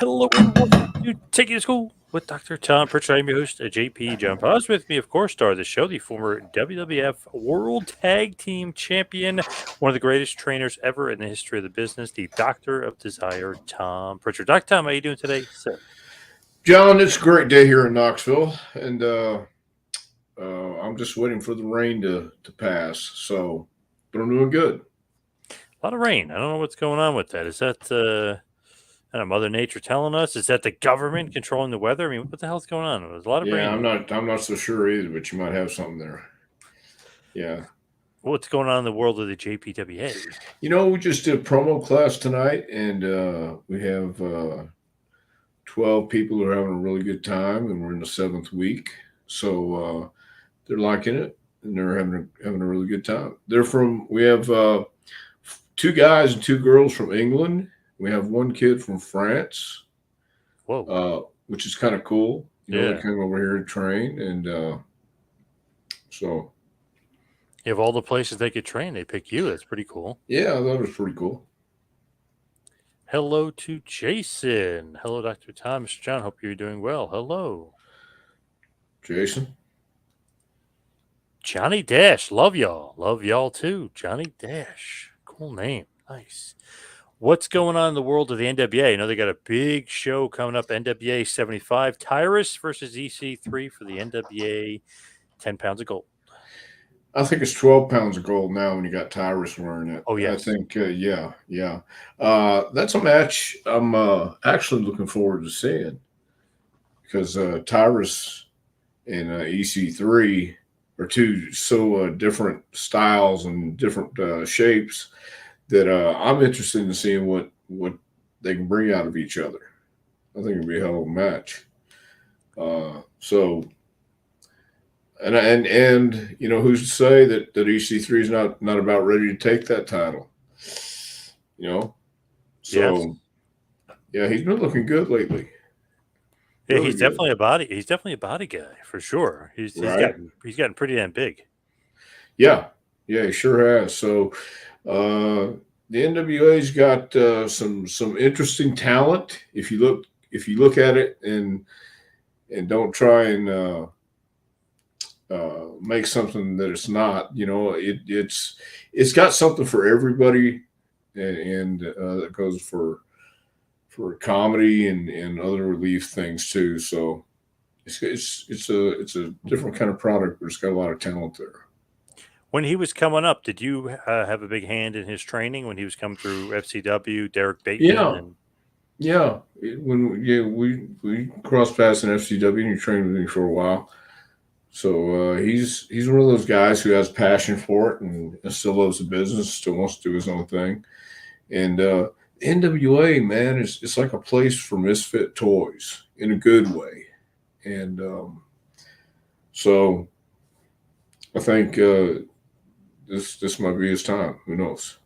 Hello and welcome to Take You to School with Dr. Tom Prichard. I'm your host, JP John Paz. With me, of course, star of the show, the former WWF World Tag Team Champion, one of the greatest trainers ever in the history of the business, the Doctor of Desire, Tom Prichard. Dr. Tom, how are you doing today, sir? John, it's a great day here in Knoxville, and I'm just waiting for the rain to pass. But I'm doing good. A lot of rain. I don't know what's going on with that. Is that I don't know, Mother Nature telling us? Is that the government controlling the weather? I mean, what the hell's going on? There's a lot of Yeah, rain. I'm not so sure either, but you might have something there. Yeah, What's going on in the world of the JPWA? we just did a promo class tonight, and we have 12 people who are having a really good time, and we're in the seventh week, so they're liking it, and they're having a really good time. We have two guys and two girls from England. We have one kid from France, Whoa. which is kind of cool. They Yeah. came over here to train, and so You have all the places they could train. They pick you. That's pretty cool. yeah, that was pretty cool. Hello to Jason. Hello, Dr. Thomas John. Hope you're doing well. Hello. Jason, Johnny Dash. Love y'all. Love y'all too. Johnny Dash. Cool name. Nice. What's going on in the world of the NWA? I know they got a big show coming up, NWA 75. Tyrus versus EC3 for the NWA 10 pounds of gold. I think it's 12 pounds of gold now when you got Tyrus wearing it. Oh, I yes. think, yeah. That's a match I'm actually looking forward to seeing because Tyrus and EC3 are two so different styles and different shapes that I'm interested in seeing what they can bring out of each other. I think it'll be a hell of a match. So and who's to say that EC3 is not about ready to take that title? Yes. So yeah, he's been looking good lately. Yeah, Really he's good, definitely a body. He's definitely a body guy for sure. He's right? gotten pretty damn big. Yeah, yeah, he sure has. So uh, the NWA's got some interesting talent. If you look at it and don't try and make something that it's not. It's got something for everybody, and that goes for comedy and other relief things too. So it's a different kind of product, but it's got a lot of talent there. When he was coming up, did you have a big hand in his training when he was coming through FCW, Derek Bateman, Yeah, and yeah. We crossed paths in FCW, and he trained with me for a while. So he's one of those guys who has passion for it and still loves the business, still wants to do his own thing. And NWA, man, it's like a place for misfit toys in a good way. And so I think this might be his time. Who knows?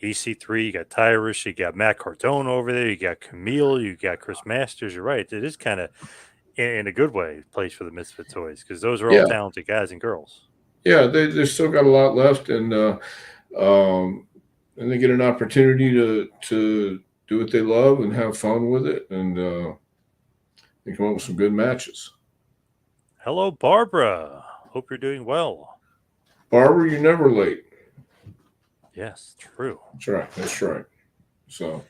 EC3? You got Tyrus, you got Matt Cardone over there, you got Camille, you got Chris Masters. You're right. It is kind of, in a good way, a place for the misfit toys because those are all Yeah, talented guys and girls. yeah. They still got a lot left, um, and they get an opportunity to do what they love and have fun with it, and they come up with some good matches. Hello, Barbara. Hope you're doing well. Barbara, you're never late. Yes, true. That's right. That's right. So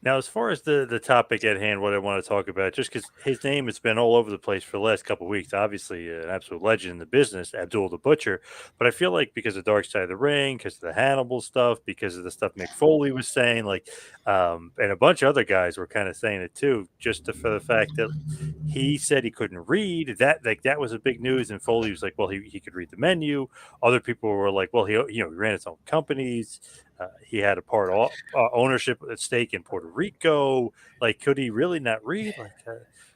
Now, as far as the topic at hand, what I want to talk about, just because his name has been all over the place for the last couple of weeks, obviously an absolute legend in the business, Abdullah the Butcher. But I feel like because of Dark Side of the Ring, because of the Hannibal stuff, because of the stuff Mick Foley was saying, and a bunch of other guys were kind of saying it too, for the fact that he said he couldn't read. That was a big news, and Foley was like, well, he could read the menu. Other people were like, well, he ran his own companies. He had a part ownership at stake in Puerto Rico. Like, could he really not read?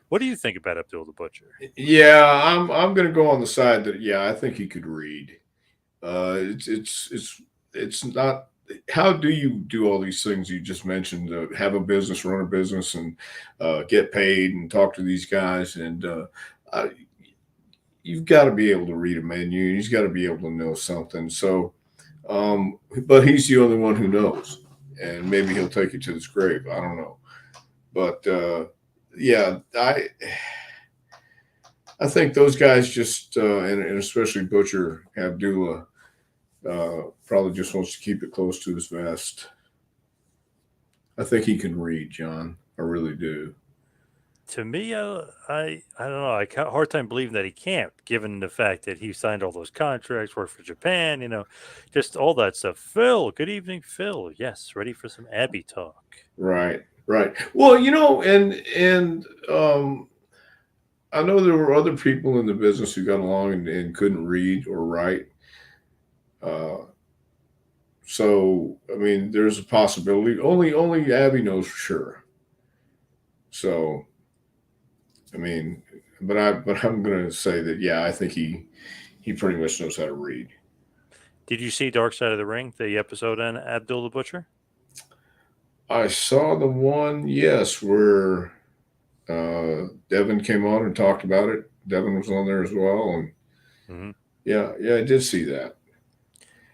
What do you think about Abdul the Butcher? yeah, I'm going to go on the side that yeah, I think he could read. It's not. How do you do all these things you just mentioned? Have a business, run a business, and get paid, and talk to these guys, and uh, you've got to be able to read a menu. He's got to be able to know something. So, but he's the only one who knows, and maybe he'll take it to his grave. I don't know. But yeah, I think those guys just and especially Butcher Abdullah probably just wants to keep it close to his vest. I think he can read, John. I really do. To me, I don't know. I got a hard time believing that he can't, given the fact that he signed all those contracts, worked for Japan, just all that stuff. Phil, good evening, Phil. Yes, ready for some Abby talk. Right, right. Well, and I know there were other people in the business who got along and couldn't read or write. Uh, so I mean, there's a possibility. Only Abby knows for sure. So I mean, but I'm gonna say that yeah, I think he pretty much knows how to read. Did you see Dark Side of the Ring, the episode on Abdul the Butcher? I saw the one, yes, where Devin came on and talked about it. Devin was on there as well, and Hmm. yeah, I did see that.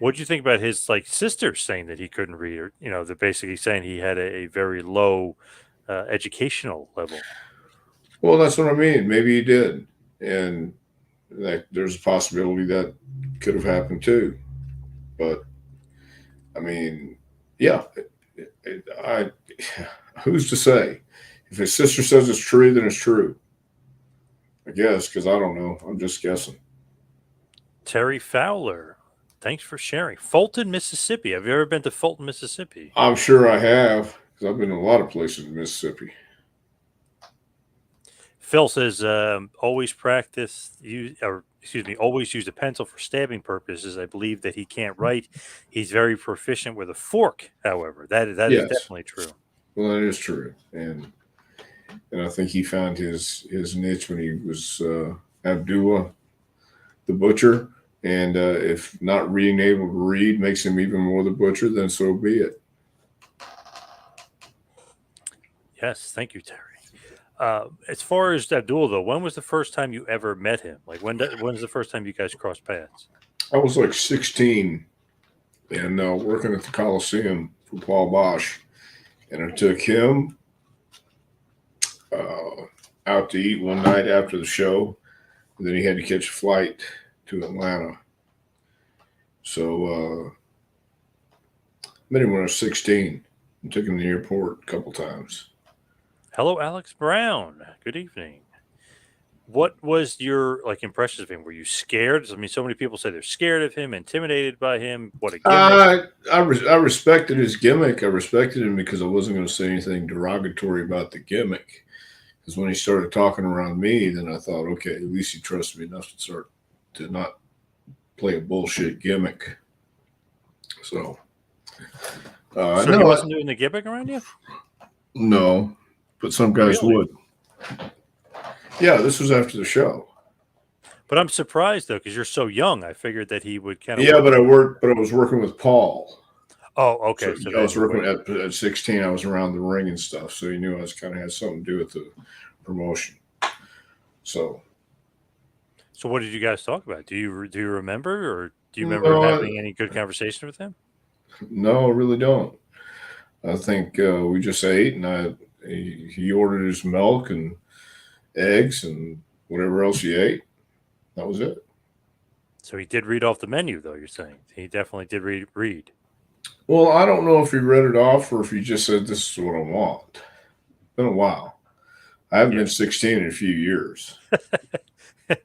What did you think about his sister saying that he couldn't read, or they're basically saying he had a very low educational level? Well, that's what I mean. Maybe he did, and like there's a possibility that could have happened too. But I mean, yeah, I who's to say? If his sister says it's true, then it's true. I guess because I don't know. I'm just guessing. Terry Fowler, thanks for sharing. Fulton, Mississippi. Have you ever been to Fulton, Mississippi? I'm sure I have because I've been in a lot of places in Mississippi. Phil says, always practice or excuse me, always use a pencil for stabbing purposes. I believe that he can't write. He's very proficient with a fork, however. That is Yes, definitely true. well, that is true, and I think he found his niche when he was Abdullah the butcher. And if not being able to read makes him even more the butcher, then so be it. Yes, thank you, Terry. As far as Abdul, though, when was the first time you ever met him? Like when's the first time you guys crossed paths? I was like 16 and working at the Coliseum for Paul Bosch, and I took him uh, out to eat one night after the show. And then he had to catch a flight to Atlanta. So met him when I was 16 and took him to the airport a couple times. Hello, Alex Brown. Good evening. What was your impressions of him? Were you scared? I mean, so many people say they're scared of him, intimidated by him. What a gimmick! I respected his gimmick. I respected him because I wasn't going to say anything derogatory about the gimmick. Because when he started talking around me, then I thought, okay, at least he trusts me enough to start to not play a bullshit gimmick. So, So he wasn't doing the gimmick around you? No, but some guys Really? would. Yeah, this was after the show. But I'm surprised though, because you're so young. I figured that he would kind of. Yeah, but I was working with Paul. Oh, okay. So So I was working at 16. I was around the ring and stuff, so he knew I was kind of had something to do with the promotion. So what did you guys talk about? Do you remember, or do you remember having any good conversation with him? No, I really don't. I think we just ate, and he ordered his milk and eggs and whatever else he ate. That was it. So he did read off the menu, though. You're saying he definitely did read. Well, I don't know if he read it off or if he just said, "This is what I want." It's been a while. I haven't been 16 in a few years.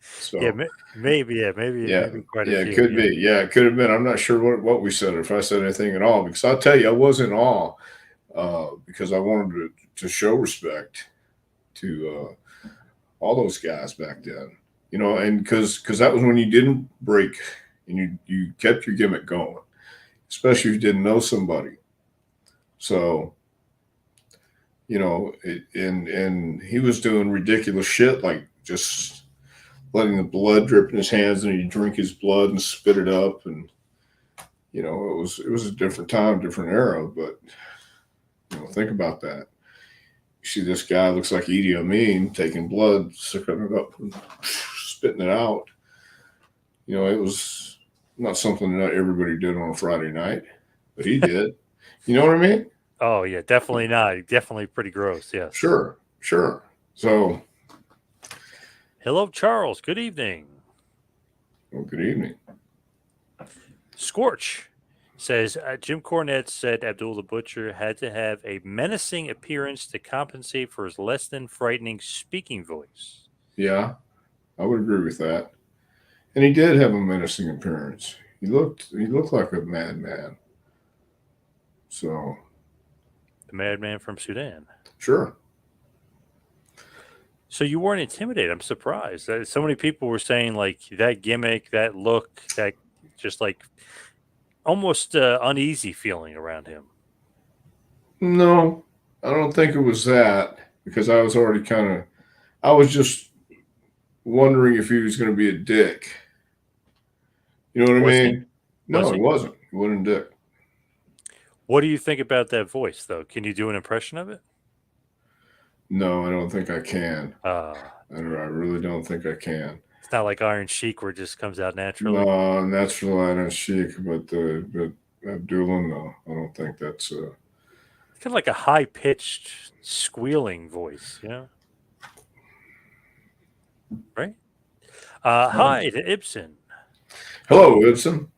So yeah, maybe quite a few. It could be. Yeah, it could have been. I'm not sure what we said or if I said anything at all, because I'll tell you, I was in awe because I wanted to show respect to all those guys back then. And because that was when you didn't break and you kept your gimmick going, especially if you didn't know somebody. So, and he was doing ridiculous shit like just letting the blood drip in his hands and he'd drink his blood and spit it up. And, it was a different time, different era. But, think about that. You see this guy looks like Idi Amin taking blood, sucking it up and spitting it out. It was not something that everybody did on a Friday night, but he did. You know what I mean? Oh yeah, definitely not. Definitely pretty gross. Yes. Sure, sure. So, Hello, Charles. Good evening. well, good evening. Scorch says Jim Cornette said Abdul the Butcher had to have a menacing appearance to compensate for his less than frightening speaking voice. Yeah, I would agree with that. And he did have a menacing appearance. He looked like a madman. So, The madman from Sudan. sure. So you weren't intimidated. I'm surprised. So many people were saying like that gimmick, that look, that just like almost uneasy feeling around him. No, I don't think it was that because I was already I was just wondering if he was going to be a dick. You know what I Was he? mean? Was No, he he? wasn't. He wasn't a dick. What do you think about that voice, though? Can you do an impression of it? No, I don't think I can. Uh, I really don't think I can. it's not like Iron Sheik where it just comes out naturally. No, natural Iron Sheik, but Abdullah, no, I don't think that's. It's kind of like a high pitched squealing voice, right? Hi to Ibsen. Hello, Ibsen.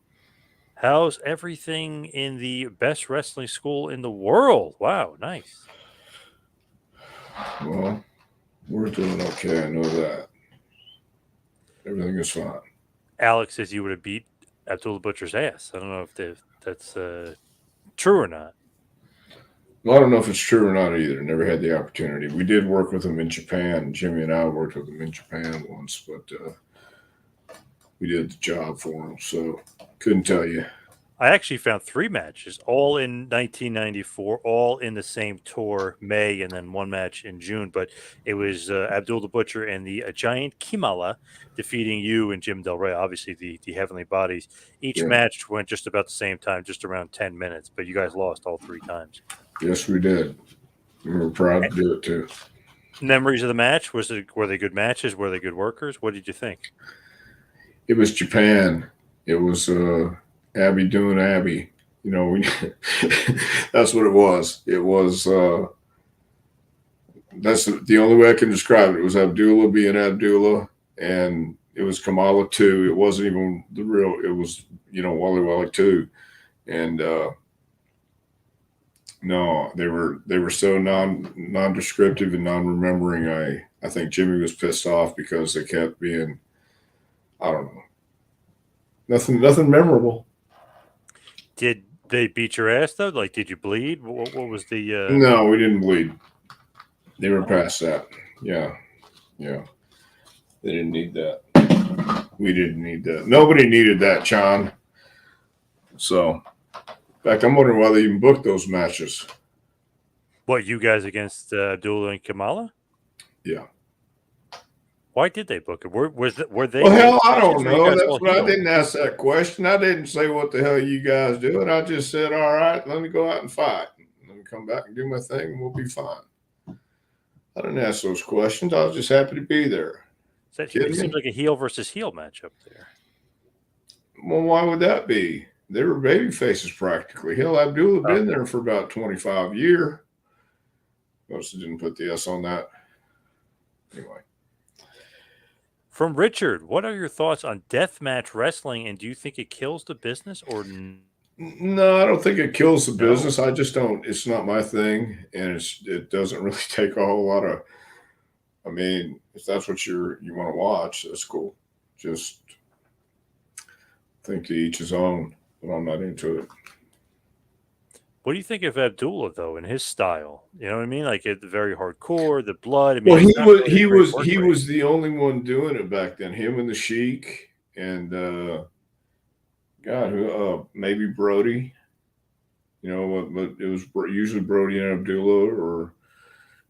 How's everything in the best wrestling school in the world? Wow, nice. Well, we're doing okay. I know that. Everything is fine. Alex says you would have beat Abdullah Butcher's ass. I don't know if that's true or not. Well, I don't know if it's true or not either. Never had the opportunity. We did work with him in Japan. Jimmy and I worked with him in Japan once, but we did the job for him, so couldn't tell you. I actually found 3 matches, all in 1994, all in the same tour, May, and then one match in June. But it was Abdul the Butcher and the Giant Kimala defeating you and Jim Del Rey, obviously the Heavenly Bodies. Each Yeah. match went just about the same time, just around 10 minutes, but you guys lost all 3 times. Yes, we did. We were proud to do it too. Memories of the match? Were they good matches? Were they good workers? What did you think? It was Japan. It was Abby doing Abby. You know, that's what it was. It was. That's the only way I can describe it. It was Abdullah being Abdullah, and it was Kamala too. It wasn't even the real. It was Wally Wally too, and no, they were so non-descriptive and non-remembering. I think Jimmy was pissed off because they kept being, I don't know, nothing memorable. Did they beat your ass though? Like, did you bleed? What was the? No, we didn't bleed. They were past that. Yeah, yeah. They didn't need that. We didn't need that. Nobody needed that, John. So, in fact, I'm wondering why they even booked those matches. What, you guys against Abdullah and Kamala? Yeah. Why did they book it? Were they Well, baby hell, I faces don't or you know. guys That's all what I heel? didn't ask that question. I didn't say what the hell you guys doing. I just said, all right, let me go out and fight. Let me come back and do my thing, and we'll be fine. I didn't ask those questions. I was just happy to be there. It Kidding seems me? like a heel versus heel match up there. Well, why would that be? They were baby faces practically. Hell, Abdullah been there for about 25 years. Notice I didn't put the S on that. Anyway. From Richard, what are your thoughts on deathmatch wrestling, and do you think it kills the business or No, I don't think it kills the no? business. I just don't. It's not my thing, and it doesn't really take a whole lot of. I mean, if that's what you want to watch, that's cool. Just think to each his own, but I'm not into it. What do you think of Abdullah though, in his style? You know what I mean? Like the very hardcore, the blood. I mean, Well, he's he not was really a he great was work he rate. was the only one doing it back then. Him and the Sheik and God, who maybe Brody. You know, but it was usually Brody and Abdullah or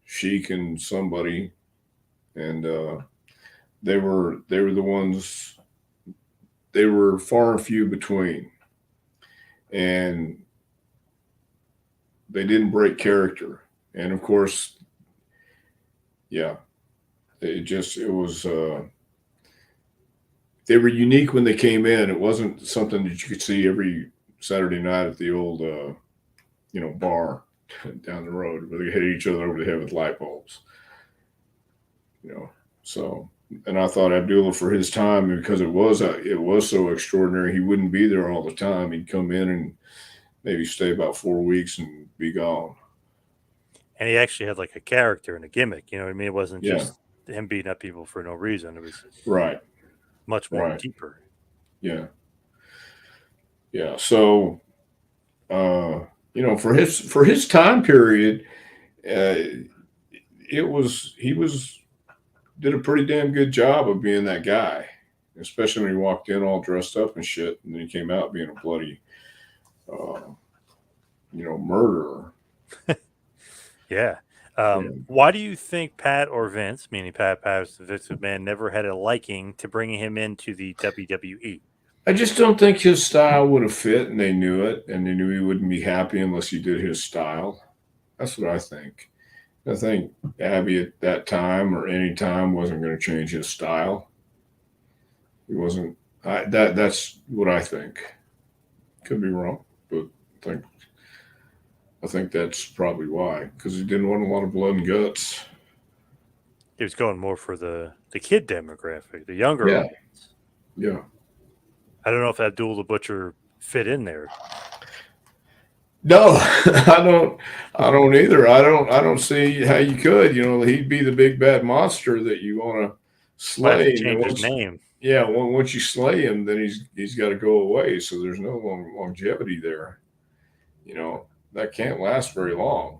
Sheik and somebody, and they were the ones. They were far and few between, and they didn't break character. And of course, yeah, it was. They were unique when they came in. It wasn't something that you could see every Saturday night at the old bar. down the road, but they hit each other over the head with light bulbs. So and I thought Abdullah for his time because it was so extraordinary. He wouldn't be there all the time. He'd come in and maybe stay about 4 weeks and be gone. And he actually had like a character and a gimmick. You know what I mean? It wasn't Yeah. just him beating up people for no reason. It was Right. much more Right. deeper. Yeah. Yeah. So for his time period, uh, he was did a pretty damn good job of being that guy, especially when he walked in all dressed up and shit, and then he came out being a bloody, uh, murderer. Yeah. Yeah. Why do you think Pat or Vince, meaning Pat Patterson, Vince McMahon, never had a liking to bringing him into the WWE? I just don't think his style would have fit, and they knew it, and they knew he wouldn't be happy unless he did his style. That's what I think. I think Abby at that time or any time wasn't going to change his style. He wasn't. That's what I think. Could be wrong, but I think I think that's probably why because he didn't want a lot of blood and guts. He was going more for the kid demographic, the younger Yeah, audience. yeah. I don't know if Abdul the Butcher fit in there. No, I don't. I don't either. I don't see how you could. He'd be the big bad monster that you want to Might have to slay. change his name. Yeah, once you slay him, then he's got to go away. So there's no longevity there. That can't last very long.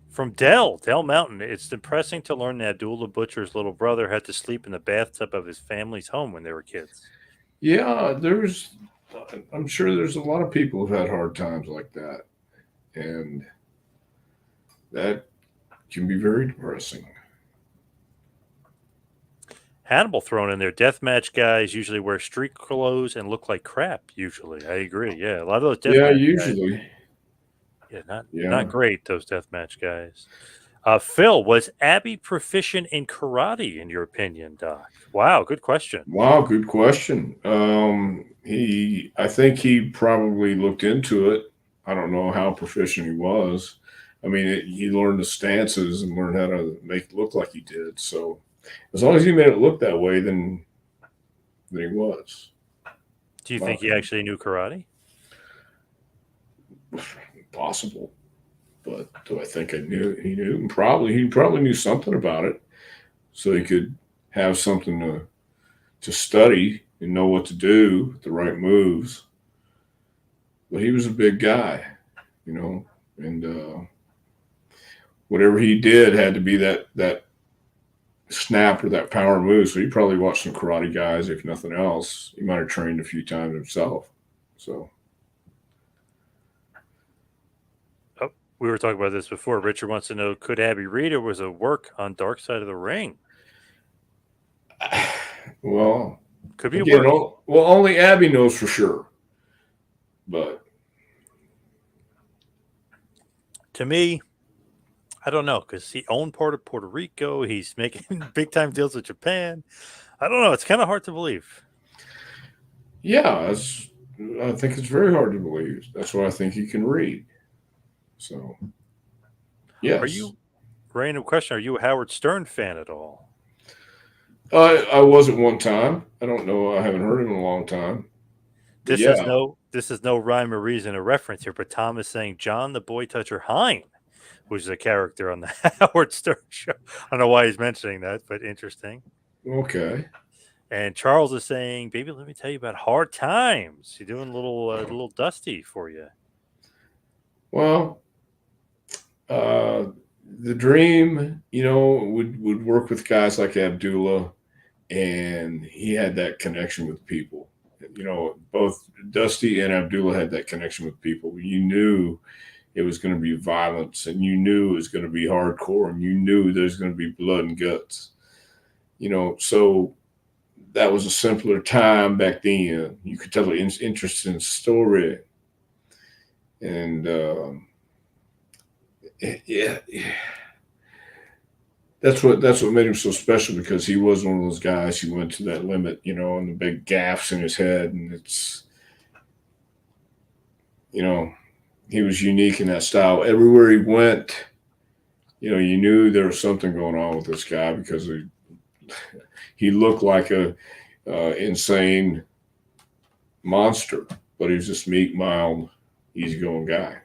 From Dell Mountain, it's depressing to learn that Abdul the Butcher's little brother had to sleep in the bathtub of his family's home when they were kids. Yeah, I'm sure there's a lot of people who've had hard times like that, and that can be very depressing. Hannibal thrown in there. Deathmatch guys usually wear street clothes and look like crap. Usually, I agree. Yeah, a lot of those Yeah, deathmatch guys. usually. Yeah, not Yeah. great. Those deathmatch guys. Phil, was Abby proficient in karate in your opinion, Doc? Wow, good question. Wow, good question. I think he probably looked into it. I don't know how proficient he was. I mean, he learned the stances and learned how to make it look like he did. So as long as he made it look that way, then he was. Do you My think he opinion. actually knew karate? Possible, but do I think he knew? Probably he probably knew something about it, so he could have something to study and know what to do, the right moves. But he was a big guy, and whatever he did had to be that snap or that power move. So he probably watched some karate guys, if nothing else. He might have trained a few times himself. So Oh, we were talking about this before. Richard wants to know: could Abby read, or was it work on Dark Side of the Ring? well, Could be a again, work. only Abby knows for sure. But To me, I don't know because he owned part of Puerto Rico. He's making big time deals with Japan. I don't know. It's kind of hard to believe. yeah, I think it's very hard to believe. That's why I think he can read. So Are yes, you, random question, are you a Howard Stern fan at all? I was at one time. I don't know. I haven't heard him in a long time. But yeah, This is no rhyme or reason or reference here, but Tom is saying John the Boy Toucher Hine, who's a character on the Howard Stern show. I don't know why he's mentioning that, but interesting. okay. And Charles is saying, "Baby, let me tell you about hard times." You're doing a little dusty for you. Well, uh, the dream, would work with guys like Abdullah, and he had that connection with people. Both Dusty and Abdullah had that connection with people. You knew it was going to be violence, and you knew it was going to be hardcore, and you knew there's going to be blood and guts. So that was a simpler time back then. You could tell an interesting story, and yeah, that's what made him so special because he was one of those guys who went to that limit, and the big gaffs in his head, and it's you know he was unique in that style. Everywhere he went, you knew there was something going on with this guy because he looked like a insane monster, but he was just meek, mild, easygoing guy.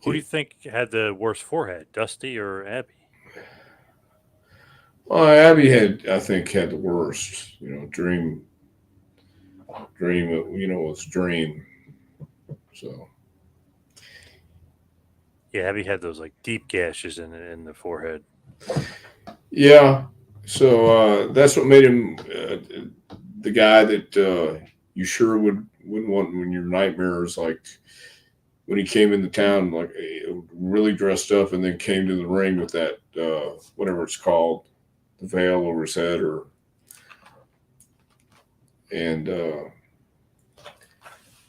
Who do you think had the worst forehead, Dusty or Abby? Well, Abby I think, had the worst. Dream, was Dream. So Yeah, Abby had those like deep gashes in the forehead. yeah, so that's what made him the guy that you sure wouldn't want when your nightmares, like when he came into town, like really dressed up, and then came to the ring with that whatever it's called, the veil over his head, and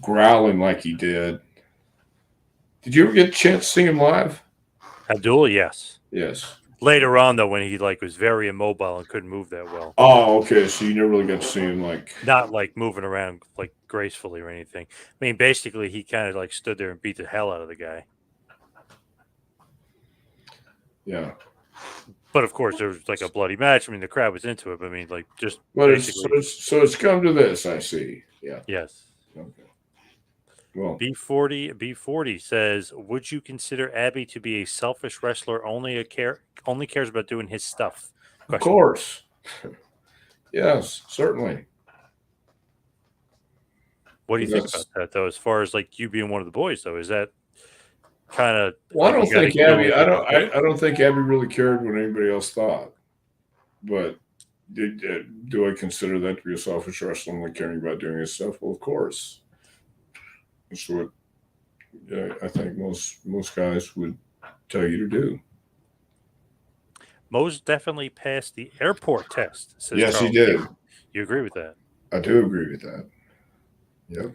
growling like he did. Did you ever get a chance to see him live? Abdullah, yes. Yes. Later on, though, when he like was very immobile and couldn't move that well, Oh, okay. So you never really got to see him like. not like moving around like gracefully or anything. I mean, basically, he kind of like stood there and beat the hell out of the guy. Yeah. But of course, there was like a bloody match. I mean, the crowd was into it. But I mean, like just But basically, it's come to this. I see. Yeah. yes. Okay. Well, B40 says, "Would you consider Abby to be a selfish wrestler? Only cares about doing his stuff." of course. Yes, certainly. What do you think That's, about that, though? As far as like you being one of the boys, though, is that kind of well, I like don't you got to think get a Abby. little I bit don't. too? I don't think Abby really cared what anybody else thought. But do I consider that to be a selfish wrestler, only caring about doing his stuff? Well, of course. That's what I think most guys would tell you to do. Most definitely passed the airport test, says Yes, he Charles. did. You agree with that? I do agree with that. Yep.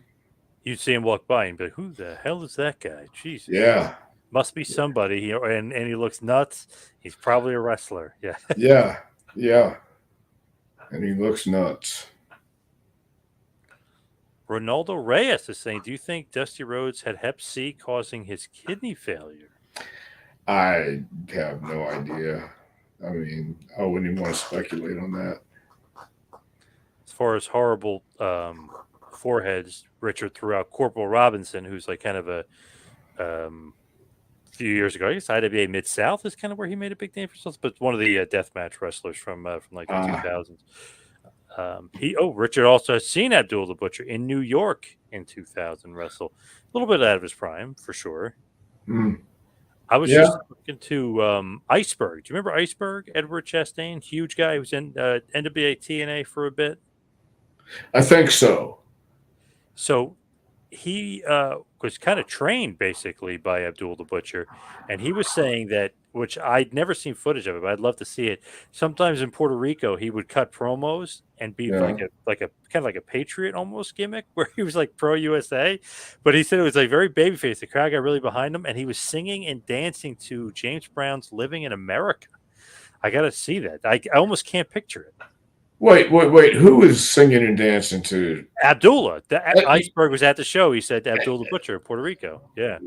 You'd see him walk by and be like, "Who the hell is that guy? Jesus, Yeah. must be somebody." And he looks nuts. He's probably a wrestler. Yeah. Yeah. Yeah. And he looks nuts. Ronaldo Reyes is saying, "Do you think Dusty Rhodes had Hep C causing his kidney failure?" I have no idea. I mean, I wouldn't even want to speculate on that. As far as horrible foreheads, Richard threw out Corporal Robinson, who's like kind of a few years ago. I guess IWA Mid South is kind of where he made a big name for himself, but one of the deathmatch wrestlers from like the 2000s. Richard also has seen Abdullah the Butcher in New York in 2000 wrestle. A little bit out of his prime for sure. Mm. I was just looking to Iceberg. Do you remember Iceberg? Edward Chastain, huge guy who was in NWA TNA for a bit. I think so. So he was kind of trained basically by Abdul the Butcher, and he was saying that, which I'd never seen footage of it, but I'd love to see it. Sometimes in Puerto Rico, he would cut promos and be like a kind of like a patriot almost gimmick, where he was like pro USA, but he said it was like very babyface. The crowd got really behind him, and he was singing and dancing to James Brown's "Living in America." I got to see that. I almost can't picture it. Wait. Who is singing and dancing to Abdullah? Iceberg was at the show. He said Abdullah the Butcher, Puerto Rico. Yeah.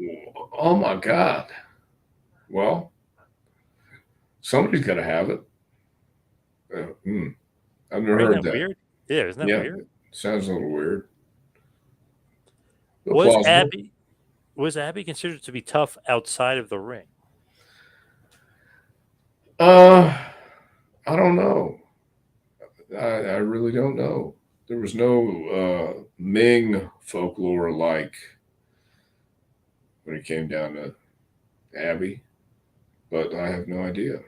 Oh my God. Well, somebody's got to have it. I've never heard that. Weird? Yeah, isn't that weird? Sounds a little weird. But Was plausible. Abby considered to be tough outside of the ring? I don't know. I really don't know. There was no Ming folklore like when it came down to Abby, but I have no idea.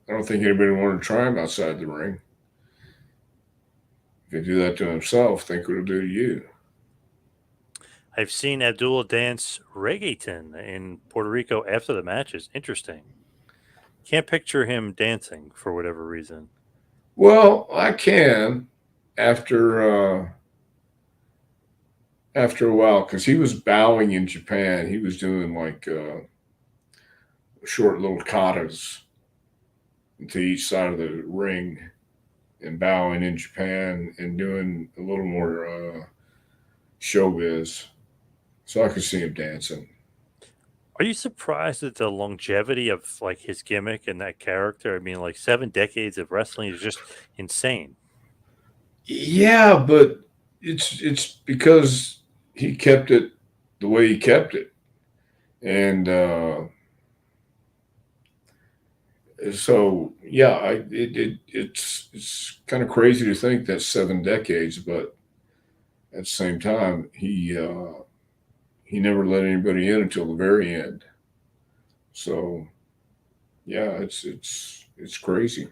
I don't think anybody wanted to try him outside the ring. If he do that to himself, think what it'll do to you. I've seen Abdullah dance reggaeton in Puerto Rico after the matches. Interesting. Can't picture him dancing for whatever reason. Well, I can after a while because he was bowing in Japan. He was doing like short little katas to each side of the ring and bowing in Japan and doing a little more showbiz. So I could see him dancing. Are you surprised at the longevity of like his gimmick and that character? I mean, like 7 decades of wrestling is just insane. Yeah, but it's because he kept it the way he kept it, and so yeah, it's kind of crazy to think that 7 decades, but at the same time, he never let anybody in until the very end. So yeah, it's crazy.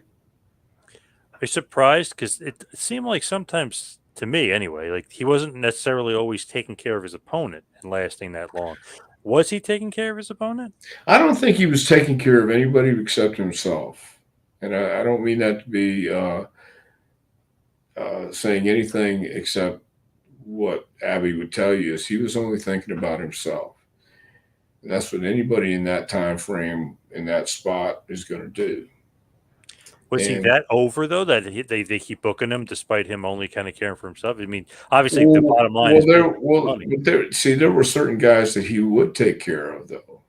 Are you surprised? Because it seemed like sometimes, to me anyway, like he wasn't necessarily always taking care of his opponent and lasting that long. Was he taking care of his opponent? I don't think he was taking care of anybody except himself, and I don't mean that to be saying anything except what Abby would tell you is he was only thinking about himself. And that's what anybody in that time frame in that spot is going to do. Was he And that over though that they keep booking him despite him only kind of caring for himself? I mean, obviously the well, bottom line is business and money. there were certain guys that he would take care of though.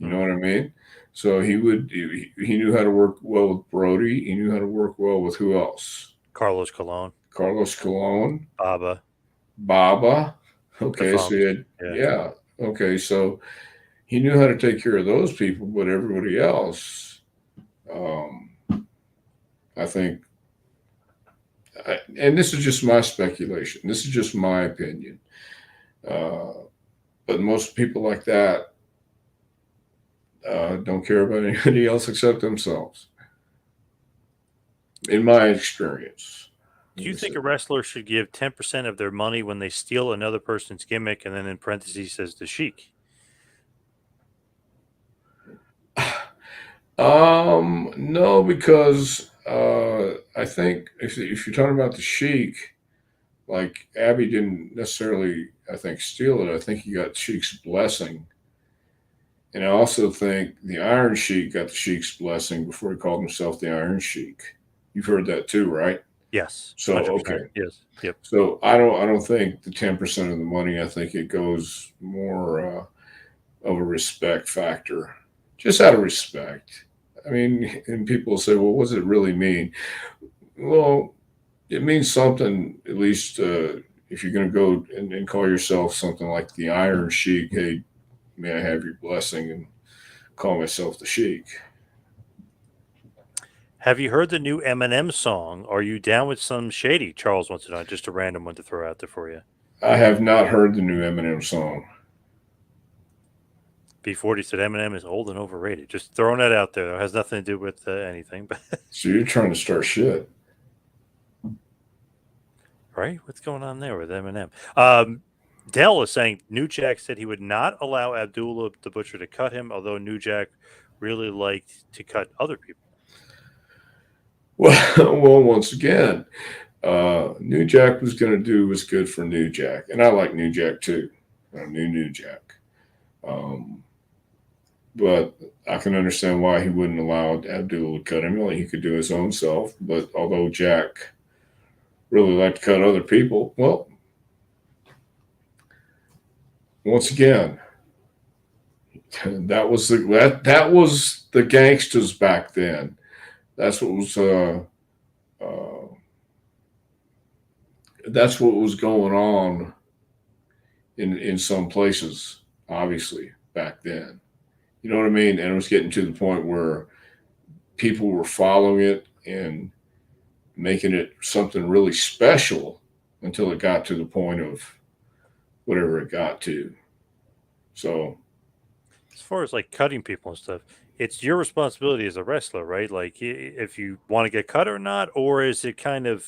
You know Hmm. what I mean? So he knew how to work well with Brody. He knew how to work well with who else? Carlos Colon, Carlos Colon, Baba, Baba. the Okay, so Funks. he had, Yeah. yeah. Okay, so he knew how to take care of those people, but everybody else, um, I think, and this is just my speculation. This is just my opinion. Uh, but most people like that don't care about anybody else except themselves, in my experience. Do Let you me say think a wrestler should give 10% of their money when they steal another person's gimmick and then in parentheses says the Sheik? that. No, because I think if you're talking about the Sheik, like Abby didn't necessarily, I think, steal it. I think he got Sheik's blessing. And I also think the Iron Sheik got the Sheik's blessing before he called himself the Iron Sheik. You've heard that too, right? Yes, So 100%. okay. Yes. Yep. So I don't think the 10% of the money. I think it goes more of a respect factor, just out of respect. I mean, and people say, well, what does it really mean? Well, it means something, at least if you're going to go and call yourself something like the Iron Sheik. Hey, may I have your blessing and call myself the Sheik? Have you heard the new Eminem song? Are you down with some shady? Charles wants to know. Just a random one to throw out there for you. I have not heard the new Eminem song. B40 said Eminem is old and overrated. Just throwing that out there. It has nothing to do with anything, but So you're trying to start shit. right? What's going on there with Eminem? Dell is saying New Jack said he would not allow Abdullah the Butcher to cut him, although New Jack really liked to cut other people. Well, once again, New Jack was going to do what's good for New Jack, and I like New Jack too. New Jack, um, but I can understand why he wouldn't allow Abdul to cut him. Like he could do his own self, but although Jack really liked to cut other people, well, once again, that was the gangsters back then. That's what was uh, that's what was going on in some places, obviously back then. You know what I mean? And it was getting to the point where people were following it and making it something really special until it got to the point of whatever it got to. So As far as like cutting people and stuff, it's your responsibility as a wrestler, right? Like if you want to get cut or not, or is it kind of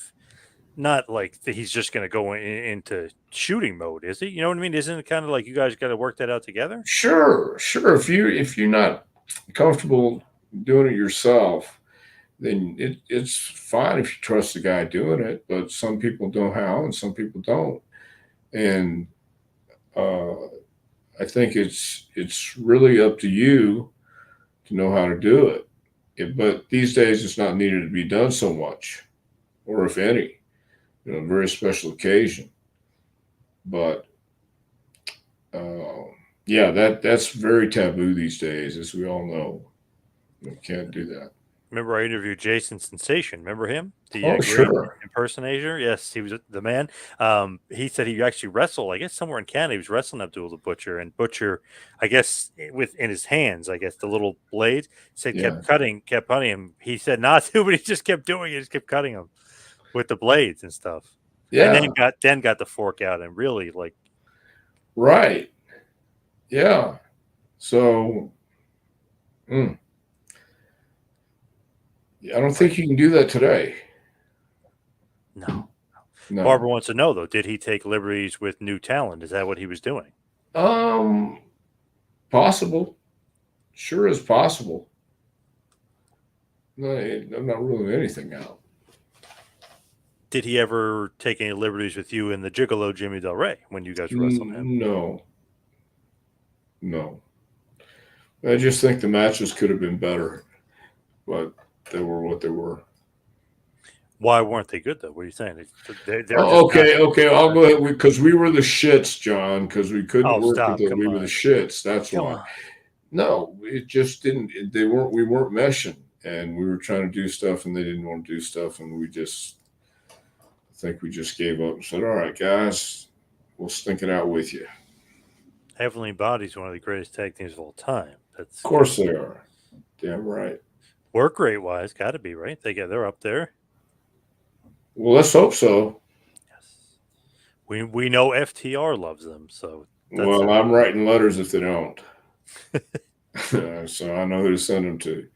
not like he's just going to go into shooting mode, is he? You know what I mean? Isn't it kind of like you guys got to work that out together? sure, if you're not comfortable doing it yourself, then it's fine if you trust the guy doing it. But some people know how, and some people don't. And uh, I think it's really up to you to know how to do it. But these days, it's not needed to be done so much, or if any, very special occasion. But uh, Yeah, that's very taboo these days, as we all know. You can't do that. Remember, I interviewed Jason Sensation. Remember him, the Oh, great sure. impersonator? Yes, he was the man. He said he actually wrestled. I guess somewhere in Canada, he was wrestling Abdul the Butcher, and Butcher, I guess, with in his hands, I guess the little blade said Yeah. kept cutting him. He said not to, but he just kept doing it. He just kept cutting him with the blades and stuff, and Yeah. then got the fork out and really like Right. Yeah. So, mm, I don't right. think you can do that today. No. No. Barbara wants to know though, did he take liberties with new talent? Is that what he was doing? Um, Possible. Sure is possible. No, I'm not ruling anything out. Did he ever take any liberties with you and the gigolo Jimmy Del Rey when you guys were wrestling him? No. No. I just think the matches could have been better, but they were what they were. Why weren't they good though? What are you saying? They're Oh, just not. okay, okay. I'll Not go ahead because we were the shits, John. Because we couldn't oh, work with stop! it. Come We were the on, shits. That's come why. on. No, it just didn't. They weren't. We weren't meshing, and we were trying to do stuff, and they didn't want to do stuff, and we just. I think we just gave up and said, "All right, guys, we'll stink it out with you." Heavenly Body's one of the greatest tag teams of all time. Of That's got course they are. Damn right. work rate wise, got to be right. They're up there. Well, let's hope so. Yes, we know FTR loves them, so that's Well, I'm writing letters if they don't, so I know who to send them to.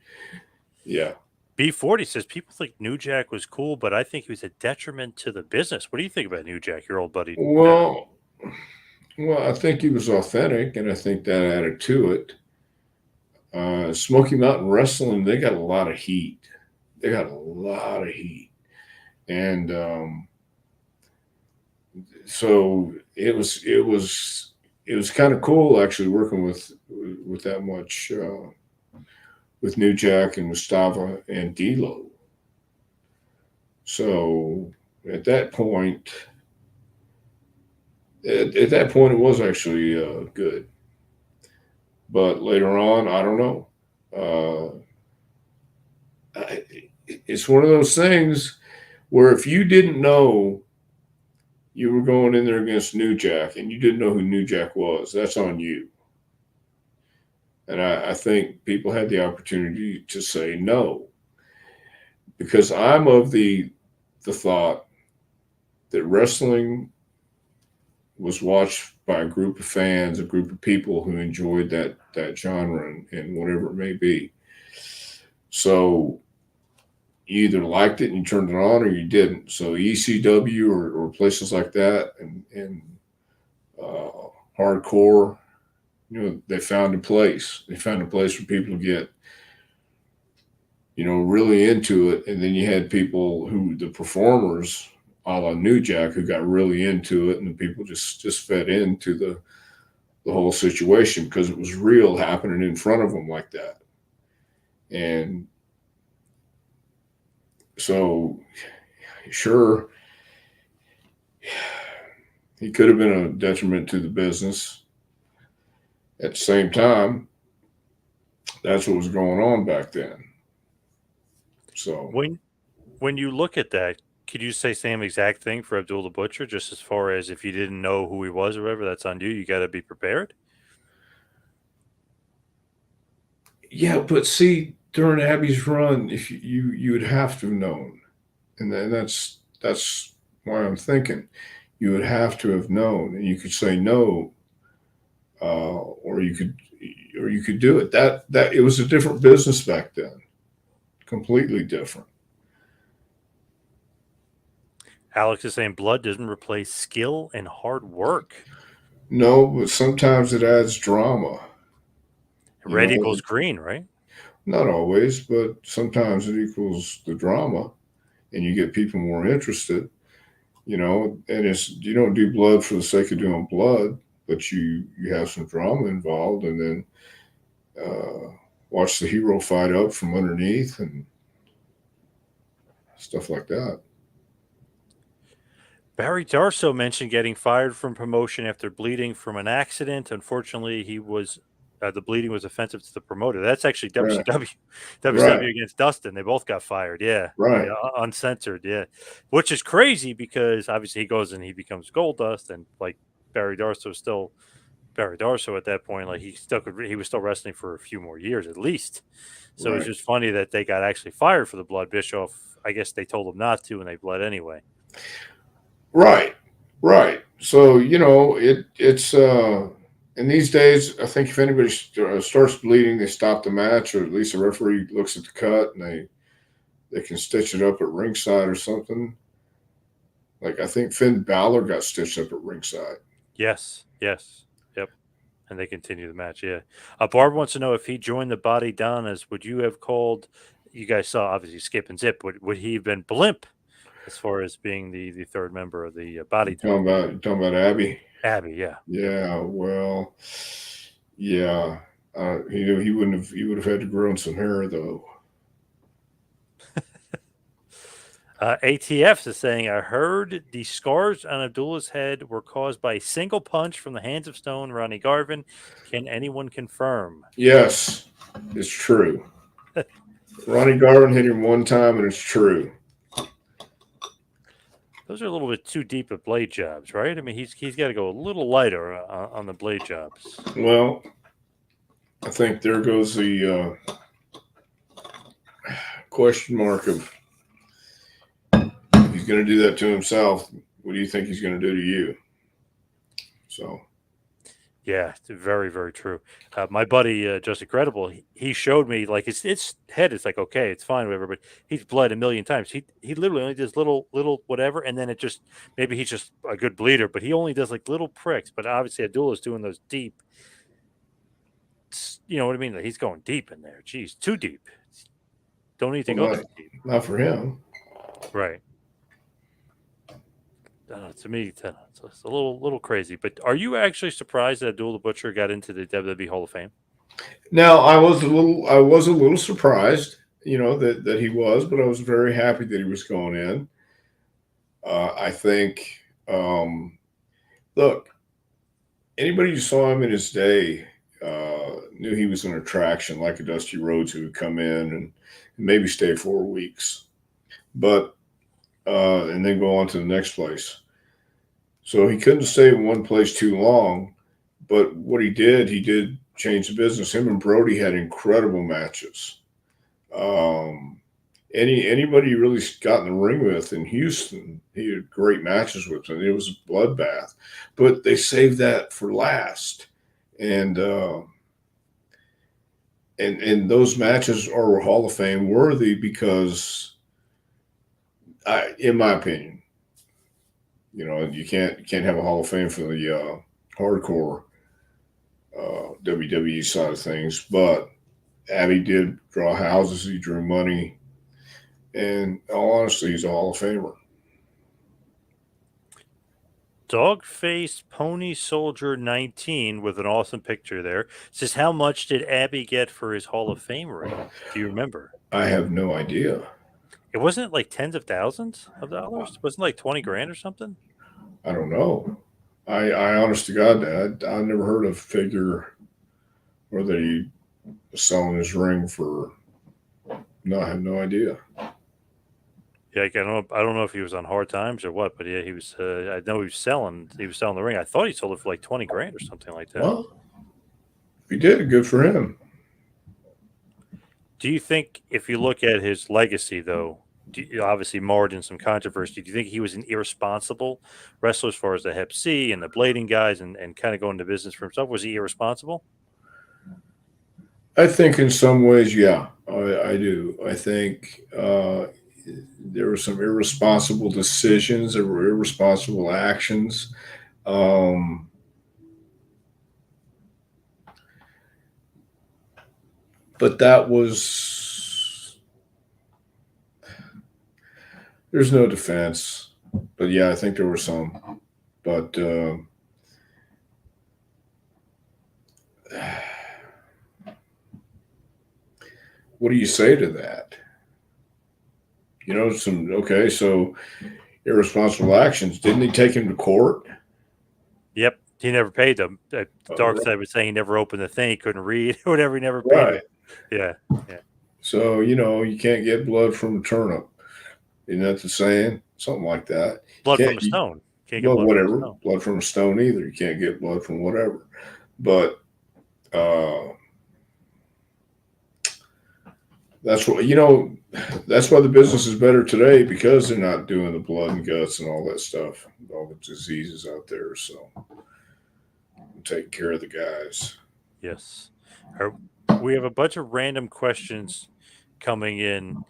Yeah. B40 says people think New Jack was cool, but I think he was a detriment to the business. What do you think about New Jack, your old buddy? Well, well, I think he was authentic, and I think that added to it. Smoky Mountain Wrestling, they got a lot of heat. They got a lot of heat, and so it was kind of cool actually working with that much with New Jack and Mustafa and D'Lo. So at that point, at that point, it was actually good. But later on, I don't know. I, it's one of those things where if you didn't know you were going in there against New Jack and you didn't know who New Jack was, that's on you. And I think people had the opportunity to say no because I'm of the thought that wrestling was watched by a group of fans, a group of people who enjoyed that genre and whatever it may be. So you either liked it and you turned it on or you didn't. So ECW or places like that and hardcore, they found a place. They found a place for people to get, really into it. And then you had people who, the performers, a la New Jack, who got really into it, and the people just fed into the whole situation because it was real happening in front of them like that. And so, sure, he could have been a detriment to the business. At the same time, that's what was going on back then. So, When you look at that, could you say same exact thing for Abdul the Butcher? Just as far as if you didn't know who he was or whatever, that's on you. You got to be prepared. yeah, but see, during Abby's run, if you would have to have known, and then that's why I'm thinking you would have to have known, and you could say no, or you could do it. That it was a different business back then, completely different. Alex is saying blood doesn't replace skill and hard work. No, but sometimes it adds drama. You Red know, equals green, right? not always, but sometimes it equals the drama, and you get people more interested. And it's you don't do blood for the sake of doing blood, but you have some drama involved, and then watch the hero fight up from underneath and stuff like that. Barry Darso mentioned getting fired from promotion after bleeding from an accident. Unfortunately, the bleeding was offensive to the promoter. That's actually Right, WCW, right, WCW against Dustin. They both got fired. Yeah, right, yeah, uncensored. Yeah, which is crazy because obviously he goes and he becomes Goldust, and like Barry Darso is still Barry Darso at that point. Like he was still wrestling for a few more years at least. So it's right, just funny that they got actually fired for the blood. Bischoff, I guess they told them not to, and they bled anyway. right, right. So it's in these days. I think if anybody starts bleeding, they stop the match, or at least the referee looks at the cut and they can stitch it up at ringside or something. Like I think Finn Balor got stitched up at ringside. Yes, yes, yep. And they continue the match. Yeah. Barb wants to know if he joined the Body Donnas, would you have called? You guys saw obviously Skip and Zip. Would he have been Blimp as far as being the third member of the Body Donnas? You talking about Abby? Abby, yeah. Yeah. Well, yeah. He would have had to grow some hair though. ATF is saying, I heard the scars on Abdullah's head were caused by a single punch from the hands of Stone, Ronnie Garvin. Can anyone confirm? Yes, it's true. Ronnie Garvin hit him one time, and it's true. Those are a little bit too deep at blade jobs, right? I mean, he's got to go a little lighter on the blade jobs. Well, I think there goes the question mark of if he's going to do that to himself. What do you think he's going to do to you? So Yeah, it's very, very true. My buddy, Just Incredible, he showed me like his head is like, okay, it's fine, whatever, but he's bled a million times. He literally only does little whatever, and then it just maybe he's just a good bleeder, but he only does like little pricks. But obviously Abdullah's doing those deep. You know what I mean? Like he's going deep in there. Geez, too deep. Don't need to go well, that deep. not for him. Right. To me, it's a little crazy. But are you actually surprised that Abdullah the Butcher got into the WWE Hall of Fame? Now I was a little surprised, that he was, but I was very happy that he was going in. I think, look, anybody who saw him in his day knew he was an attraction, like a Dusty Rhodes who would come in and maybe stay 4 weeks, but and then go on to the next place. So he couldn't stay in one place too long. But what he did change the business. Him and Brody had incredible matches. Anybody you really got in the ring with in Houston, he had great matches with, and it was a bloodbath. But they saved that for last, and and those matches are Hall of Fame worthy because, in my opinion, you can't have a Hall of Fame for the hardcore WWE side of things, but Abby did draw houses. He drew money, and honestly, he's a Hall of Famer. Dog-faced Pony Soldier 19 with an awesome picture there says, how much did Abby get for his Hall of Fame ring? Do you remember? I have no idea. It wasn't like tens of thousands of dollars. It wasn't like 20 grand or something. I don't know. I honest to God, I never heard of a figure where they selling his ring for. No, I have no idea. Yeah, I don't know if he was on hard times or what, but yeah, he was. I know he was selling the ring. I thought he sold it for like 20 grand or something like that. Well, if he did, good for him. Do you think, if you look at his legacy, though, obviously marred in some controversy, do you think he was an irresponsible wrestler as far as the Hep C and the blading guys and kind of going into business for himself? Was he irresponsible? I think in some ways, yeah, I do. I think there were some irresponsible decisions, there were irresponsible actions. Um, but that was, there's no defense. But yeah, I think there were some. But what do you say to that? Okay, so irresponsible actions. Didn't he take him to court? Yep. He never paid them. Dark Right. Side was saying he never opened the thing, he couldn't read, whatever. He never paid Right. him. Yeah. Yeah. So, you can't get blood from a turnip. Isn't that the saying? Something like that. Blood Can't from a stone. Can't get Well, blood from a whatever. stone. Blood from a stone either. You can't get blood from whatever. But that's what that's why the business is better today, because they're not doing the blood and guts and all that stuff, all the diseases out there. So I'm taking care of the guys. Yes. We have a bunch of random questions coming in.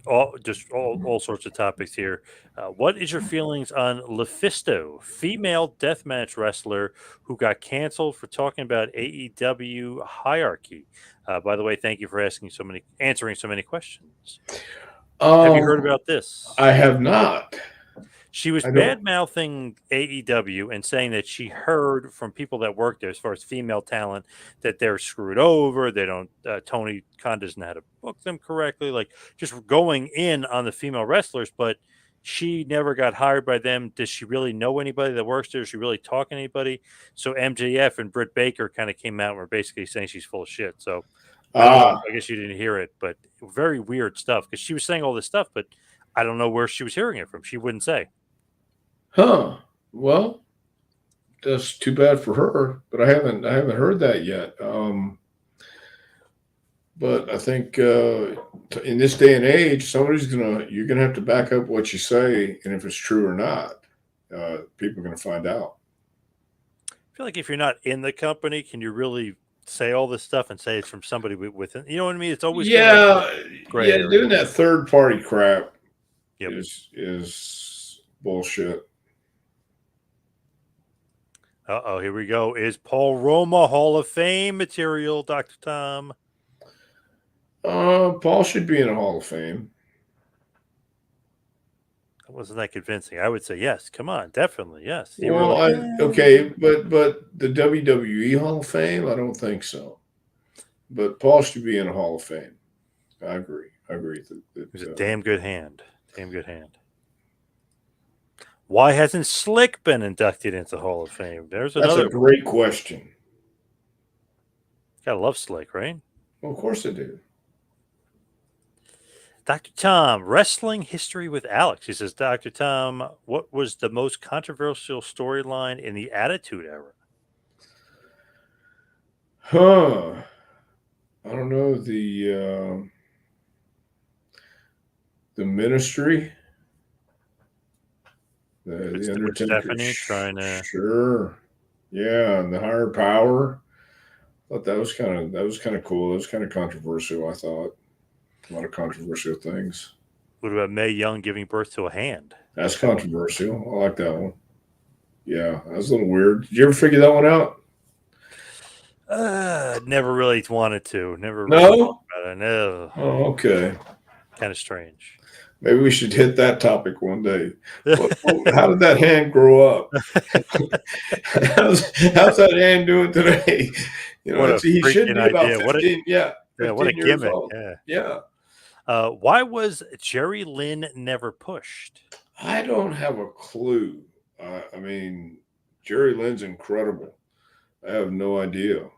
All sorts of topics here. What is your feelings on Lufisto, female deathmatch wrestler who got canceled for talking about AEW hierarchy? By the way, thank you for answering so many questions. Have you heard about this? I have not. She was I don't. bad mouthing AEW and saying that she heard from people that work there, as far as female talent, that they're screwed over. They don't. Tony Khan doesn't know how to book them correctly. Like, just going in on the female wrestlers, but she never got hired by them. Does she really know anybody that works there? Does she really talk to anybody? So MJF and Britt Baker kind of came out and were basically saying she's full of shit. So I don't know. I guess you didn't hear it, but very weird stuff, because she was saying all this stuff, but I don't know where she was hearing it from. She wouldn't say. Well, that's too bad for her, but I haven't heard that yet. But I think in this day and age, you're gonna have to back up what you say, and if it's true or not, people are gonna find out. I feel like if you're not in the company, can you really say all this stuff and say it's from somebody within? You know what I mean? It's always kind of like gray area. Doing that third party crap Yep. is bullshit. Here we go. Is Paul Roma Hall of Fame material, Dr. Tom? Paul should be in a Hall of Fame. That wasn't that convincing. I would say yes. Come on, definitely yes. Okay, but the WWE Hall of Fame, I don't think so. But Paul should be in a Hall of Fame. I agree. It was a damn good hand. Damn good hand. Why hasn't Slick been inducted into the Hall of Fame? That's a great question. Gotta love Slick, right? Well, of course I do. Dr. Tom, wrestling history with Alex. He says, Dr. Tom, what was the most controversial storyline in the Attitude Era? I don't know. The Ministry. The Undertaker. Stephanie trying to. Sure. Yeah, and the higher power. I thought that was kind of cool. That was kind of controversial, I thought. A lot of controversial things. What about Mae Young giving birth to a hand? That's controversial. I like that one. Yeah, that was a little weird. Did you ever figure that one out? Never really wanted to. Never no? really thought about it. No. Oh, okay. Kind of strange. Maybe we should hit that topic one day. How did that hand grow up? how's that hand doing today? He should be about 15, what a gimmick. Old. Yeah. Why was Jerry Lynn never pushed? I don't have a clue. I mean, Jerry Lynn's incredible. I have no idea.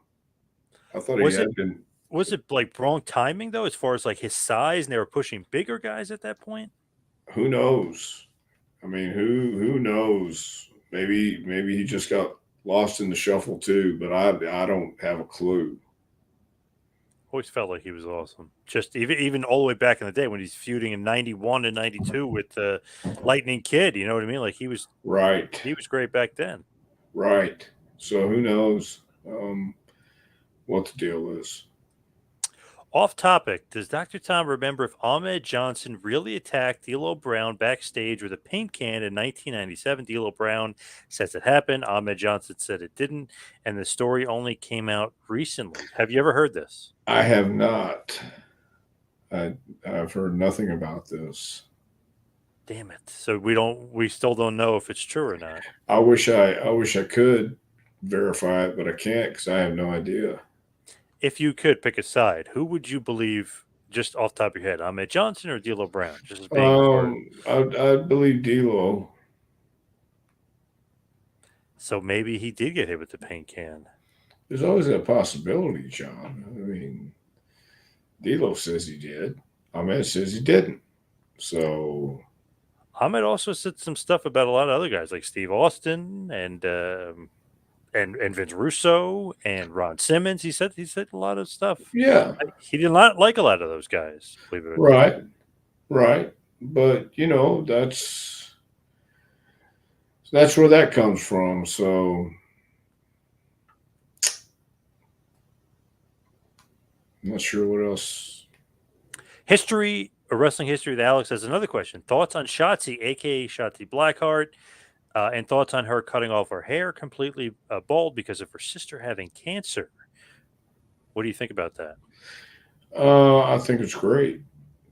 I thought he had been. Was it like wrong timing though, as far as like his size, and they were pushing bigger guys at that point? Who knows? I mean, who knows? Maybe he just got lost in the shuffle too. But I don't have a clue. Always felt like he was awesome. Just even all the way back in the day when he's feuding in '91 and '92 with Lightning Kid. You know what I mean? Like he was right. He was great back then. Right. So who knows what the deal is? Off topic, does Dr. Tom remember if Ahmed Johnson really attacked D'Lo Brown backstage with a paint can in 1997? D'Lo Brown says it happened. Ahmed Johnson said it didn't, and the story only came out recently. Have you ever heard this? I have not. I've heard nothing about this. Damn it! So we still don't know if it's true or not. I wish I could verify it, but I can't because I have no idea. If you could pick a side, who would you believe just off the top of your head, Ahmed Johnson or D'Lo Brown? Just as being for I believe D'Lo. so maybe he did get hit with the paint can. There's always that possibility, John. I mean, D'Lo says he did. Ahmed says he didn't. So Ahmed also said some stuff about a lot of other guys like Steve Austin and Vince Russo and Ron Simmons. He said a lot of stuff. yeah, He did not like a lot of those guys, believe it or not. right, right. But that's where that comes from. So I'm not sure what else. History or wrestling history with Alex has another question. Thoughts on Shotzi, aka Shotzi Blackheart, and thoughts on her cutting off her hair completely bald because of her sister having cancer. What do you think about that? I think it's great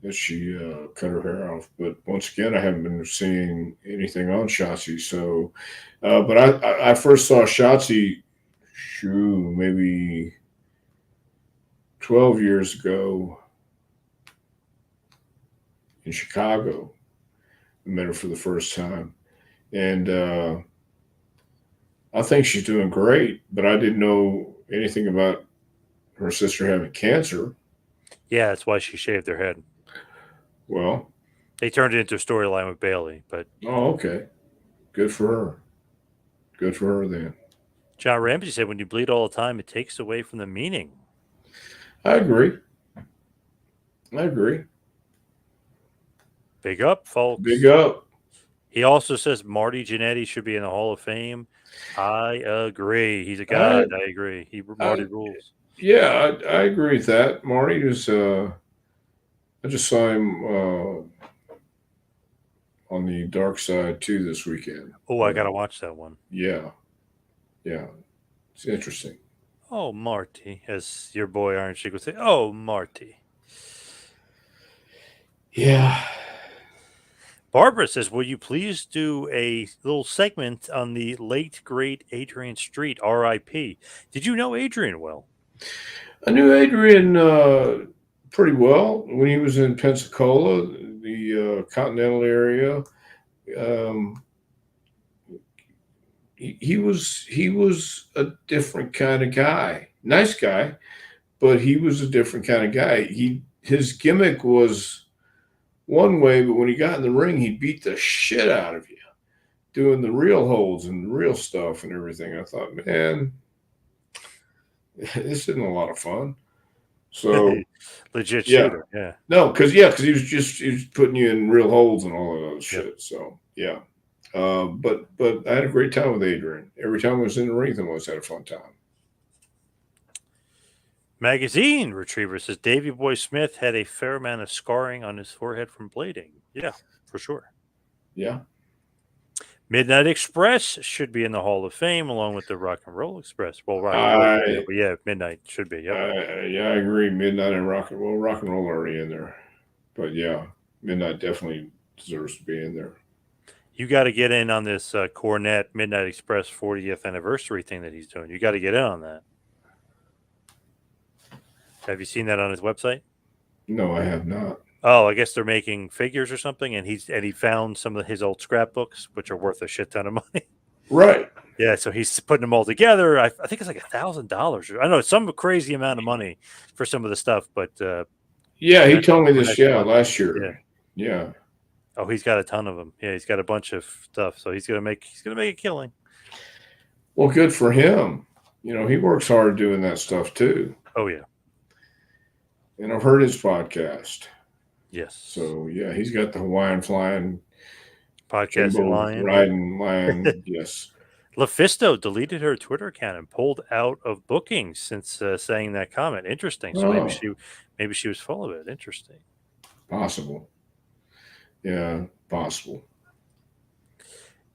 that she cut her hair off. But once again, I haven't been seeing anything on Shotzi. So, but I first saw Shotzi, maybe 12 years ago in Chicago. I met her for the first time. And I think she's doing great, but I didn't know anything about her sister having cancer. Yeah, that's why she shaved her head. Well, They turned it into a storyline with Bailey, but oh, okay. Good for her. Good for her then. John Ramsey said when you bleed all the time, it takes away from the meaning. I agree. I agree. Big up, folks. Big up. He also says Marty Jannetty should be in the Hall of Fame. I agree. He's a I, god. I agree. Marty I rules. yeah, I agree with that. Marty is I just saw him on the dark side too this weekend. Oh, I gotta watch that one. Yeah. Yeah. It's interesting. Oh, Marty, as your boy Iron Sheik would say. Oh, Marty. Yeah. Barbara says, will you please do a little segment on the late, great Adrian Street, R.I.P.? Did you know Adrian well? I knew Adrian pretty well when he was in Pensacola, the Continental area. Um, he was a different kind of guy. Nice guy, but he was a different kind of guy. His gimmick was one way, but when he got in the ring, he beat the shit out of you, doing the real holds and the real stuff and everything. I thought, man, this isn't a lot of fun. So Legit yeah, shooter. Yeah. no, because he was putting you in real holes and all of that shit. So yeah, but I had a great time with Adrian. Every time I was in the ring, I always had a fun time. Magazine Retriever says Davy Boy Smith had a fair amount of scarring on his forehead from blading. Yeah, for sure. Yeah. Midnight Express should be in the Hall of Fame along with the Rock and Roll Express. Well, Rock and I Roll, but yeah, Midnight should be. Yep. I agree. Midnight and rock and roll are already in there, but yeah, Midnight definitely deserves to be in there. You got to get in on this Cornette Midnight Express 40th anniversary thing that he's doing. You got to get in on that. Have you seen that on his website? No, I have not. Oh, I guess they're making figures or something, and he found some of his old scrapbooks, which are worth a shit ton of money. Right. Yeah, so he's putting them all together. I think it's like $1,000. I know it's some crazy amount of money for some of the stuff, but yeah, he told me this. Yeah, last year. Yeah. Oh, he's got a ton of them. Yeah, he's got a bunch of stuff, so he's gonna make a killing. Well, good for him. He works hard doing that stuff too. Oh yeah. And I've heard his podcast. Yes. So yeah, he's got the Hawaiian flying podcasting lion, riding lion. Yes. LaFisto deleted her Twitter account and pulled out of bookings since saying that comment. Interesting. So maybe she was full of it. Interesting. Possible. Yeah, possible.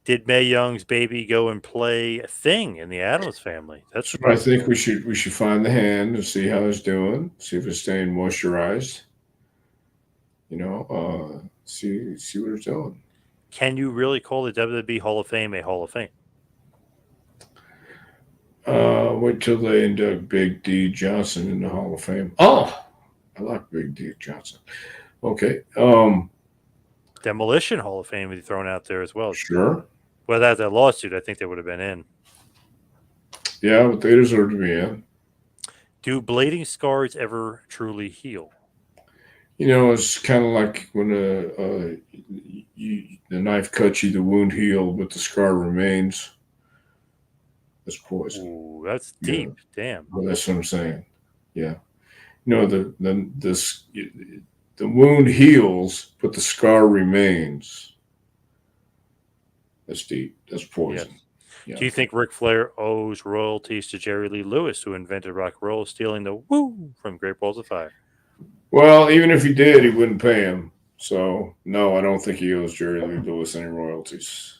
Did Mae Young's baby go and play a thing in the Addams Family? That's I think we should find the hand and see how it's doing. See if it's staying moisturized. See what it's doing. Can you really call the WWE Hall of Fame a Hall of Fame? Wait till they induct Big D Johnson in the Hall of Fame. Oh, I like Big Dick Johnson. Okay. Demolition Hall of Fame would be thrown out there as well. Sure. Without that lawsuit, I think they would have been in. Yeah, but they deserve to be in. Do bleeding scars ever truly heal? It's kind of like when the knife cuts you, the wound healed, but the scar remains. That's poison. Ooh, that's Yeah, deep. Damn. well, that's what I'm saying. Yeah, the wound heals, but the scar remains. That's deep. That's Yes. poison. Yeah. Do you think Ric Flair owes royalties to Jerry Lee Lewis, who invented rock and roll, stealing the woo from Great Balls of Fire? Well, even if he did, he wouldn't pay him. So no, I don't think he owes Jerry Lee Lewis any royalties.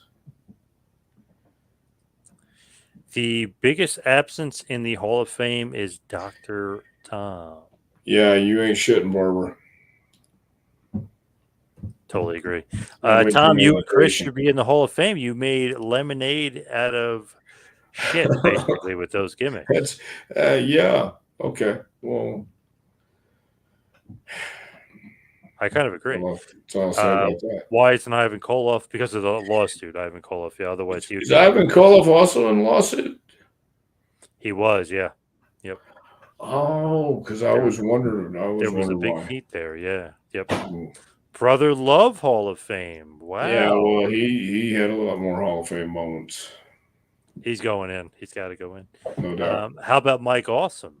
The biggest absence in the Hall of Fame is Dr. Tom. Yeah, you ain't shitting, Barbara. Totally agree. Not making Tom, no you and Chris vacation. should be in the Hall of Fame. You made lemonade out of shit, basically, with those gimmicks. That's yeah. Okay. Well, I kind of agree. that's all I'll say about that. Why isn't Ivan Koloff? Because of the lawsuit, Ivan Koloff. Yeah, otherwise he would Is be. Ivan Koloff also in lawsuit? He was, yeah. Yep. Oh, because I There was was- wondering. There was a big why. heat there, yeah. Yep. Mm. Brother Love Hall of Fame. Wow. Yeah, well, he had a lot more Hall of Fame moments, He's going in. He's got to go in. no doubt. How about Mike Awesome?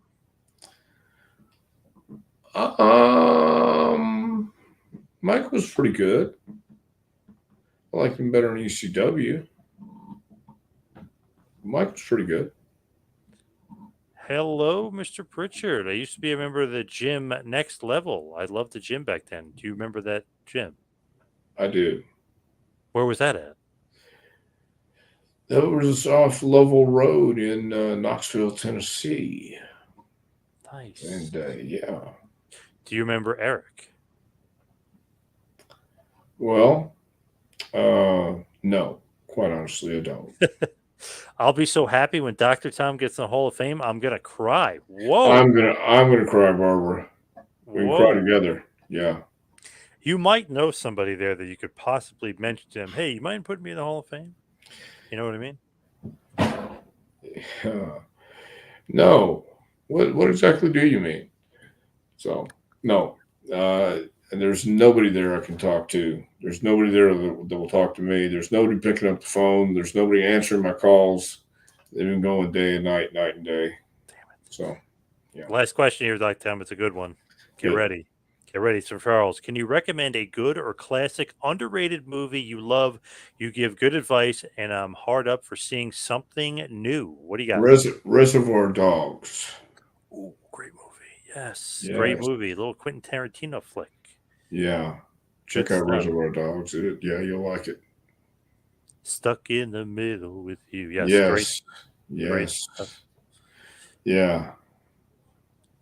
Mike was pretty good. I liked him better in ECW. Mike was pretty good. Hello, Mr. Prichard. I used to be a member of the gym Next Level. I loved the gym back then. Do you remember that gym? I do. Where was that at? That was off Lovell Road in Knoxville, Tennessee. Nice. And yeah. Do you remember Eric? Well, no, quite honestly, I don't. I'll be so happy when Dr. Tom gets in the Hall of Fame. I'm gonna cry. Whoa. I'm gonna cry, Barbara. We can cry together. Yeah. You might know somebody there that you could possibly mention to them. Hey, you mind putting me in the Hall of Fame? You know what I mean? No. What exactly do you mean? So no. And there's nobody there I can talk to. There's nobody there that will talk to me. There's nobody picking up the phone. There's nobody answering my calls. They've been going day and night, night and day. Damn it. So, yeah. Last question here, Dr. Tom. It's a good one. Get ready. Get ready. It's from Charles. Can you recommend a good or classic underrated movie you love? You give good advice, and I'm hard up for seeing something new. What do you got? Reservoir Dogs. Ooh, great movie. Yes. Great movie. A little Quentin Tarantino flick. Yeah. Check out Reservoir Dogs. Yeah, you'll like it. Stuck in the middle with you. Yes. Yes. Great stuff. Yeah.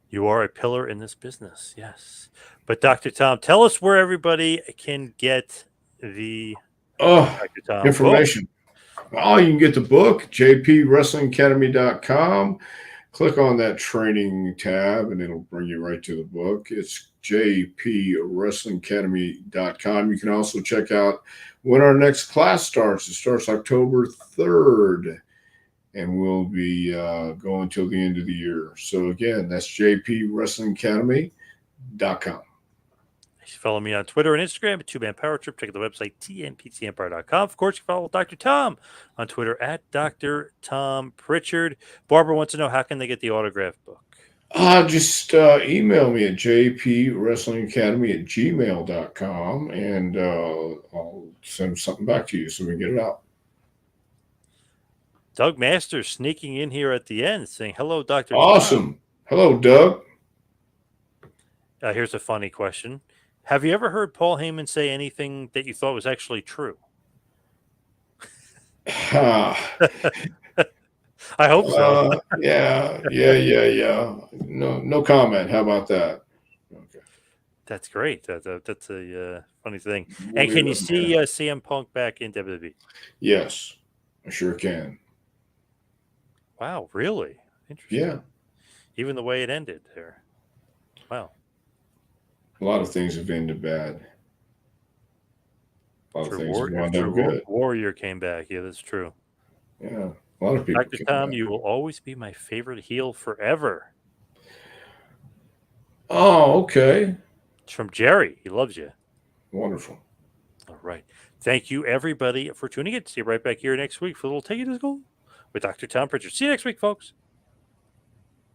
You are a pillar in this business. Yes. But Dr. Tom, tell us where everybody can get the Dr. Tom information. Oh, you can get the book, jpwrestlingacademy.com. Click on that training tab and it'll bring you right to the book. It's jpwrestlingacademy.com. You can also check out when our next class starts. It starts October 3rd and we'll be going till the end of the year. So again, that's jpwrestlingacademy.com. Follow me on Twitter and Instagram at 2Man Power Trip. Check out the website, tnptempire.com. Of course, you follow Dr. Tom on Twitter at Dr. Tom Prichard. Barbara wants to know, how can they get the autograph book? Just email me at jpwrestlingacademy@gmail.com and I'll send something back to you so we can get it out. Doug Masters sneaking in here at the end saying, hello, Dr. Awesome. Tom. Hello, Doug. Here's a funny question. Have you ever heard Paul Heyman say anything that you thought was actually true? I hope so. Yeah. No comment. How about that? Okay. That's great. That's a funny thing. And can you see CM Punk back in WWE? Yes, I sure can. Wow, really? Interesting. Yeah. Even the way it ended there. Wow. A lot of things have ended bad. A lot of True, things have wound up True good. Warrior came back. Yeah, that's true. Yeah, a lot of people Dr. came Tom, back. you will always be my favorite heel forever. Oh, okay. It's from Jerry. He loves you. Wonderful. All right. Thank you, everybody, for tuning in. See you right back here next week for a little Take It to School with Dr. Tom Prichard. See you next week, folks.